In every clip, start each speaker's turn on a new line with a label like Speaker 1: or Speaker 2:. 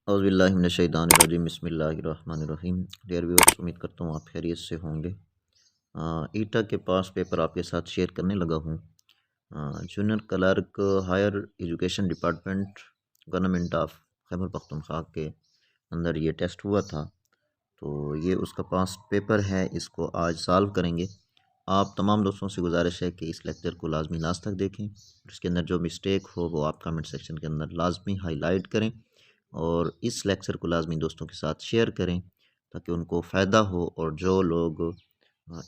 Speaker 1: औज़ुबिल्लाहिमिनश्शैतानिर्रजीम बिस्मिल्लाहिर्रहमानिर्रहीम। Dear viewers, उम्मीद करता हूँ आप खैरियत से होंगे। ईटा के पास पेपर आपके साथ शेयर करने लगा हूँ। Junior clerk higher education department government of Khyber Pakhtunkhwa के अंदर ये टेस्ट हुआ था, तो ये उसका पास पेपर है, इसको आज सॉल्व करेंगे। आप तमाम दोस्तों से गुजारिश है कि इस लेक्चर को लाजमी लास्ट तक देखें और इसके अंदर जो मिस्टेक हो वो आप कमेंट सेक्शन के अंदर लाजमी हाईलाइट करें और इस लेक्चर को लाजमी दोस्तों के साथ शेयर करें ताकि उनको फ़ायदा हो। और जो लोग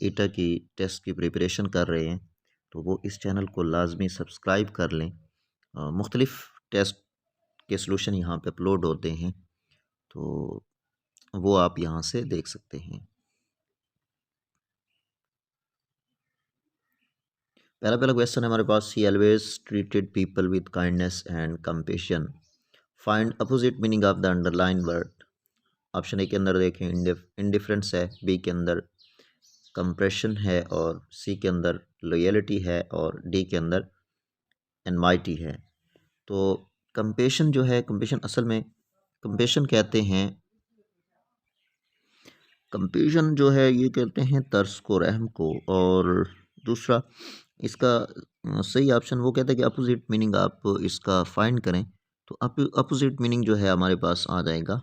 Speaker 1: ईटा की टेस्ट की प्रिपरेशन कर रहे हैं तो वो इस चैनल को लाजमी सब्सक्राइब कर लें। मुख्तलिफ़ टेस्ट के सलूशन यहाँ पे अपलोड होते हैं, तो वो आप यहाँ से देख सकते हैं। पहला क्वेश्चन है हमारे पास, he always treated people with kindness and compassion. Find opposite meaning of the underline word. Option A के अंदर देखें इंडिफरेंस है, बी के अंदर कंप्रेशन है और सी के अंदर लॉयल्टी है और डी के अंदर एनमाइटी है। तो कंपेशन जो है, कंपेशन असल में कंपेशन कहते हैं, कंपेशन जो है ये कहते हैं तरस को, रहम को। और दूसरा इसका सही ऑप्शन वो कहता है कि अपोजिट मीनिंग आप इसका फाइंड करें, तो अपोजिट मीनिंग जो है हमारे पास आ जाएगा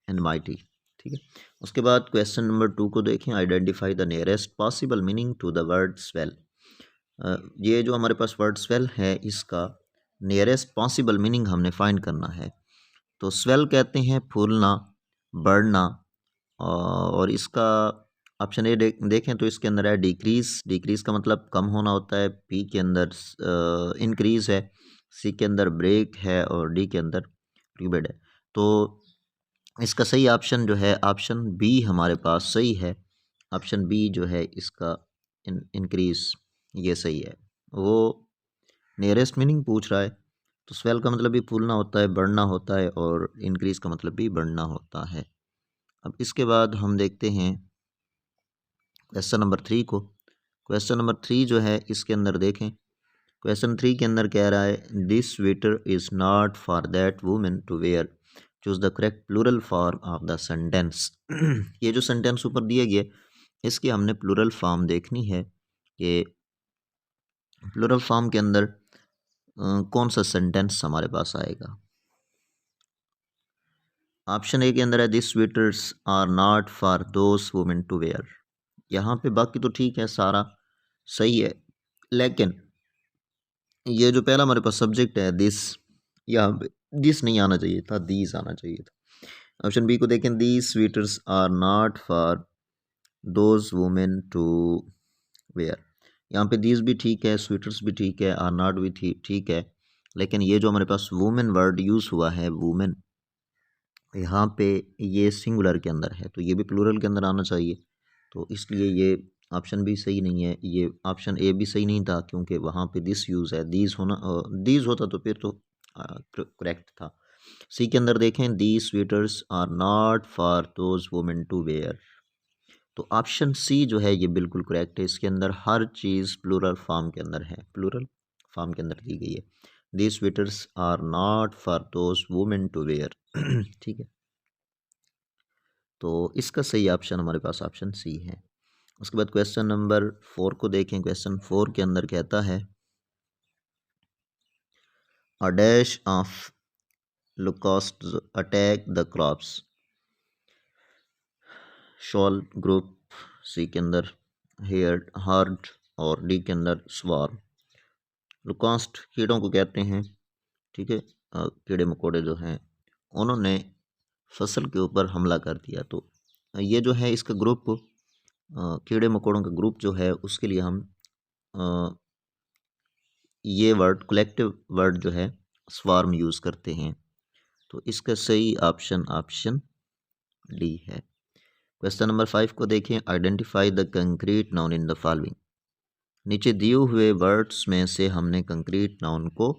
Speaker 1: एनमाइटी। ठीक है। उसके बाद क्वेश्चन नंबर 2 को देखें, identify the nearest possible meaning to the word swell. ये जो हमारे पास वर्ड स्वेल है, इसका नियरेस्ट पॉसिबल मीनिंग हमने फाइंड करना है। तो स्वेल कहते हैं फूलना, बढ़ना, और इसका ऑप्शन ए देखें तो इसके अंदर है डिक्रीज। डिक्रीज का मतलब कम होना होता है। पी के अंदर इंक्रीज है, सी के अंदर ब्रेक है और डी के अंदर रिबेड है। तो इसका सही ऑप्शन जो है ऑप्शन बी हमारे पास सही है। ऑप्शन बी जो है इसका इंक्रीज, ये सही है। वो नियरेस्ट मीनिंग पूछ रहा है, तो स्वेल का मतलब भी फूलना होता है, बढ़ना होता है, और इंक्रीज का मतलब भी बढ़ना होता है। अब इसके बाद हम देखते हैं क्वेश्चन नंबर 3 को। क्वेश्चन नंबर 3 जो है इसके अंदर देखें, क्वेश्चन 3 के अंदर कह रहा है this sweater is not for that women to wear, choose the correct plural form of the sentence. ये जो सेंटेंस ऊपर दिए गए, इसकी हमने प्लूरल फॉर्म देखनी है कि प्लूरल फॉर्म के अंदर कौन सा सेंटेंस हमारे पास आएगा। ऑप्शन ए के अंदर है this sweaters are not for those women to wear. यहाँ पे बाकी तो ठीक है, सारा सही है, लेकिन ये जो पहला हमारे पास सब्जेक्ट है दिस, यहाँ पे दिस नहीं आना चाहिए था, दीज आना चाहिए था। ऑप्शन बी को देखें, these sweaters are not for those women to wear. यहाँ पे दीज भी ठीक है, स्वेटर्स भी ठीक है, आर नॉट भी ठीक है, लेकिन ये जो हमारे पास वुमेन वर्ड यूज़ हुआ है, वुमेन, यहाँ पे ये सिंगुलर के अंदर है, तो ये भी प्लूरल के अंदर आना चाहिए। तो इसलिए ये ऑप्शन भी सही नहीं है, ये ऑप्शन ए भी सही नहीं था क्योंकि वहाँ पे दिस यूज़ है। दीज होता तो फिर तो करेक्ट था। सी के अंदर देखें, these sweaters are not for those women to wear. तो ऑप्शन सी जो है ये बिल्कुल करेक्ट है। इसके अंदर हर चीज़ प्लूरल फॉर्म के अंदर है, प्लूरल फॉर्म के अंदर दी गई है। These sweaters are not for those women to wear. ठीक है, तो इसका सही ऑप्शन हमारे पास ऑप्शन सी है। उसके बाद क्वेश्चन नंबर 4 को देखें। क्वेश्चन 4 के अंदर कहता है a dash of locusts attack the crops. Shoal group, C के अंदर हेयर हार्ड और डी के अंदर स्वार्म। लुकास्ट कीड़ों को कहते हैं, ठीक है, कीड़े मकोड़े जो हैं उन्होंने फसल के ऊपर हमला कर दिया। तो ये जो है इसका ग्रुप, कीड़े मकोड़ों का ग्रुप जो है, उसके लिए हम ये वर्ड कलेक्टिव वर्ड जो है स्वार्म यूज़ करते हैं। तो इसका सही ऑप्शन ऑप्शन डी है। क्वेश्चन नंबर 5 को देखें, identify the concrete noun in the following. नीचे दिए हुए वर्ड्स में से हमने कंक्रीट नाउन को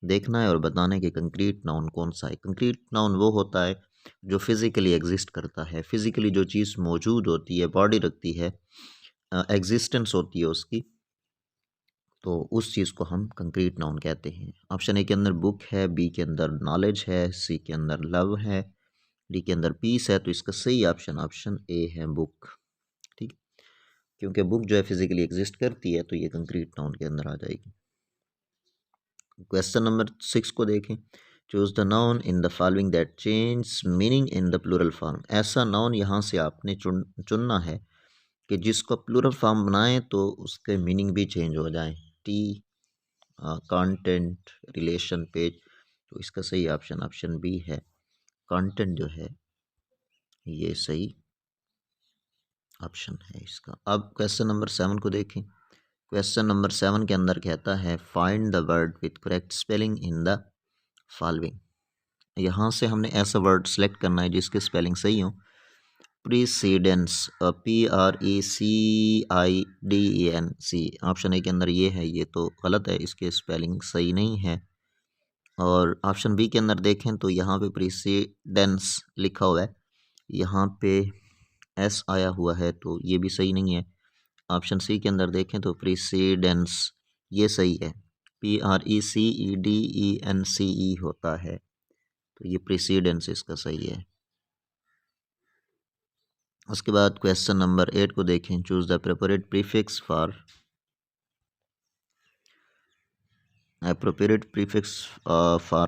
Speaker 1: देखना है और बताना है कि कंक्रीट नाउन कौन सा है। कंक्रीट नाउन वो होता है जो फिज़िकली एग्जिस्ट करता है, फिज़िकली जो चीज़ मौजूद होती है, बॉडी रखती है, एग्जिस्टेंस होती है उसकी, तो उस चीज़ को हम कंक्रीट नाउन कहते हैं। ऑप्शन ए के अंदर बुक है, बी के अंदर नॉलेज है, सी के अंदर लव है, डी के अंदर पीस है। तो इसका सही ऑप्शन ऑप्शन ए है बुक। ठीक, क्योंकि बुक जो है फिजिकली एग्जिस्ट करती है, तो ये कंक्रीट नाउन के अंदर आ जाएगी। क्वेश्चन नंबर 6 को देखें। Choose the noun in the following that change meaning in the plural form. ऐसा नाउन यहाँ से आपने चुनना है कि जिसको प्लूरल फॉर्म बनाएं तो उसके मीनिंग भी चेंज हो जाएं। T, content, relation, page. तो इसका सही ऑप्शन ऑप्शन बी है, कंटेंट जो है ये सही ऑप्शन है इसका। अब क्वेश्चन नंबर 7 को देखें। क्वेश्चन नंबर 7 के अंदर कहता है find the word with correct spelling in the following. यहाँ से हमने ऐसा वर्ड सेलेक्ट करना है जिसके स्पेलिंग सही हो। प्रीसीडेंस, PRECIDENC, ऑप्शन ए के अंदर ये है, ये तो गलत है, इसके स्पेलिंग सही नहीं है। और ऑप्शन बी के अंदर देखें तो यहाँ पे प्रीसीडेंस लिखा हुआ है, यहाँ पे एस आया हुआ है, तो ये भी सही नहीं है। ऑप्शन सी के अंदर देखें तो प्रीसीडेंस ये सही है, PRECEDENCE होता है, तो ये प्रीसीडेंस इसका सही है। उसके बाद क्वेश्चन नंबर 8 को देखें। Choose the appropriate prefix for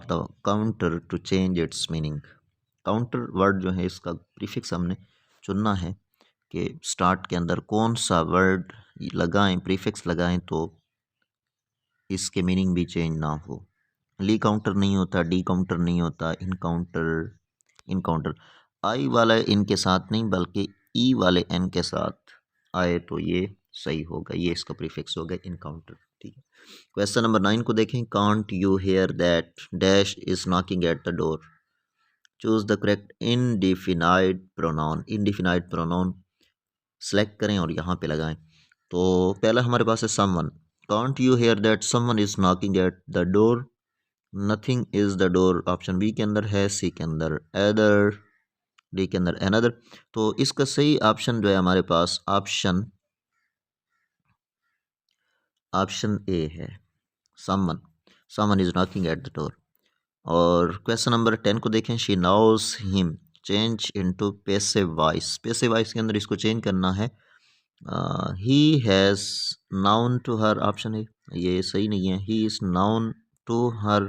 Speaker 1: the counter to change its meaning. Counter word जो है इसका प्रीफिक्स हमने चुनना है कि स्टार्ट के अंदर कौन सा वर्ड लगाएं, प्रीफिक्स लगाएं तो इसके मीनिंग भी चेंज ना हो। ली काउंटर नहीं होता, डी काउंटर नहीं होता, इनकाउंटर आई वाला इन के साथ नहीं बल्कि ई वाले एन के साथ आए तो ये सही होगा, ये इसका प्रीफिक्स होगा इनकाउंटर। ठीक है, क्वेश्चन नंबर 9 को देखें। Can't you hear that dash is knocking at the door. Choose the correct indefinite pronoun. Indefinite pronoun select करें और यहाँ पे लगाएं। तो पहला हमारे पास है someone. Can't you hear that someone is knocking at the door. Nothing is the door option B के अंदर है, सी के अंदर एदर, डी के अंदर अनदर। तो इसका सही ऑप्शन जो है हमारे पास ऑप्शन ए है, someone is knocking at the door. और क्वेश्चन नंबर 10 को देखें। She knows him, change into passive voice. Passive voice के अंदर इसको चेंज करना है। He has known to her, option A, ये सही नहीं है। He is known to her,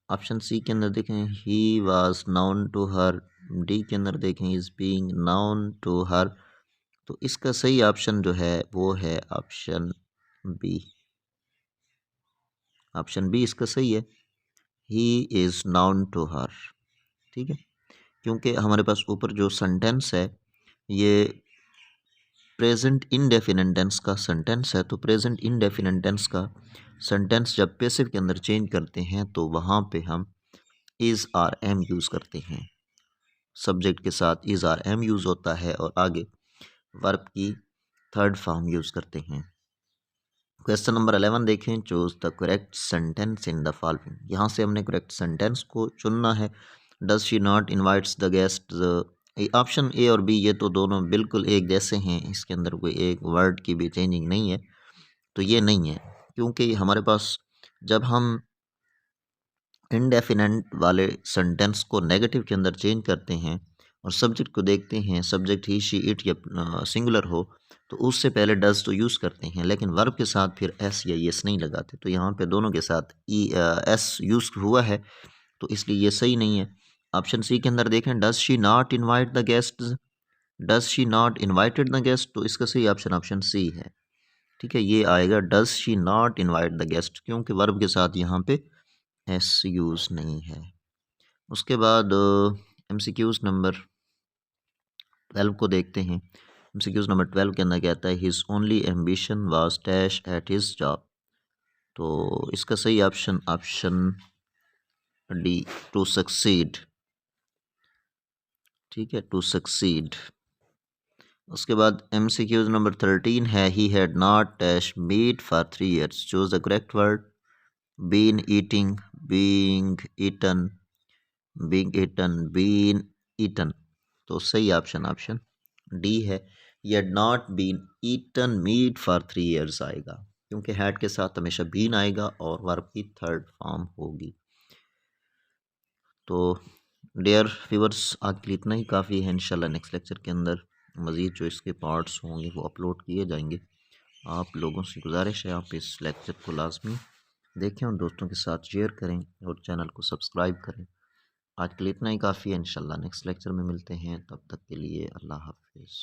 Speaker 1: option C के अंदर देखें he was known to her, D के अंदर देखें is being known to her. तो इसका सही ऑप्शन जो है वो है ऑप्शन बी। ऑप्शन बी इसका सही है, he is known to her. ठीक है, क्योंकि हमारे पास ऊपर जो सेंटेंस है ये प्रेजेंट इनडेफिनिट टेंस का सेंटेंस है। तो प्रेजेंट इनडेफिनिट टेंस का सेंटेंस जब पैसिव के अंदर चेंज करते हैं तो वहाँ पे हम इज़ आर एम यूज़ करते हैं। सब्जेक्ट के साथ इज़ आर एम यूज़ होता है और आगे वर्ब की थर्ड फॉर्म यूज़ करते हैं। क्वेश्चन नंबर 11 देखें। Choose the correct sentence in the following. यहाँ से हमने करेक्ट सेंटेंस को चुनना है। Does she not invites the guest. Option A और बी ये तो दोनों बिल्कुल एक जैसे हैं, इसके अंदर कोई एक वर्ड की भी चेंजिंग नहीं है, तो ये नहीं है। क्योंकि हमारे पास जब हम इनडेफिनेट वाले सेंटेंस को नेगेटिव के अंदर चेंज करते हैं और सब्जेक्ट को देखते हैं, सब्जेक्ट ही, शी, इट या सिंगुलर हो, तो उससे पहले डज तो यूज़ करते हैं, लेकिन वर्ब के साथ फिर एस या येस नहीं लगाते। तो यहाँ पे दोनों के साथ एस यूज़ हुआ है, तो इसलिए ये सही नहीं है। ऑप्शन सी के अंदर देखें, does she not invite the guest, does she not invited the guest. तो इसका सही ऑप्शन ऑप्शन सी है। ठीक है, ये आएगा does she not invite the guest, क्योंकि वर्ब के साथ यहाँ पे एस यूज़ नहीं है। उसके बाद MCQs नंबर 12 को देखते हैं। MCQs नंबर 12 के अंदर कहता है his only ambition was dash at his job. तो इसका सही option option D, to succeed. ठीक है, टू सक्सीड। उसके बाद MCQs नंबर 13 है he had not dash meat for 3 years। Choose the correct word. Been eating, being eaten, being eaten, been eaten. तो सही ऑप्शन ऑप्शन डी है, he had not been eaten meat for 3 years आएगा, क्योंकि had के साथ हमेशा been आएगा और वर्ब की थर्ड फॉर्म होगी। तो डियर व्यूअर्स, आज के लिए इतना ही काफ़ी है। इंशाल्लाह नेक्स्ट लेक्चर के अंदर मज़ीद जो इसके पार्ट्स होंगे वो अपलोड किए जाएंगे। आप लोगों से गुजारिश है आप इस लेक्चर को लाजमी देखें और दोस्तों के साथ शेयर करें और चैनल को सब्सक्राइब करें। आज के लिए इतना ही काफ़ी है। इंशाल्लाह नेक्स्ट लेक्चर में मिलते हैं, तब तक के लिए अल्लाह हाफिज़।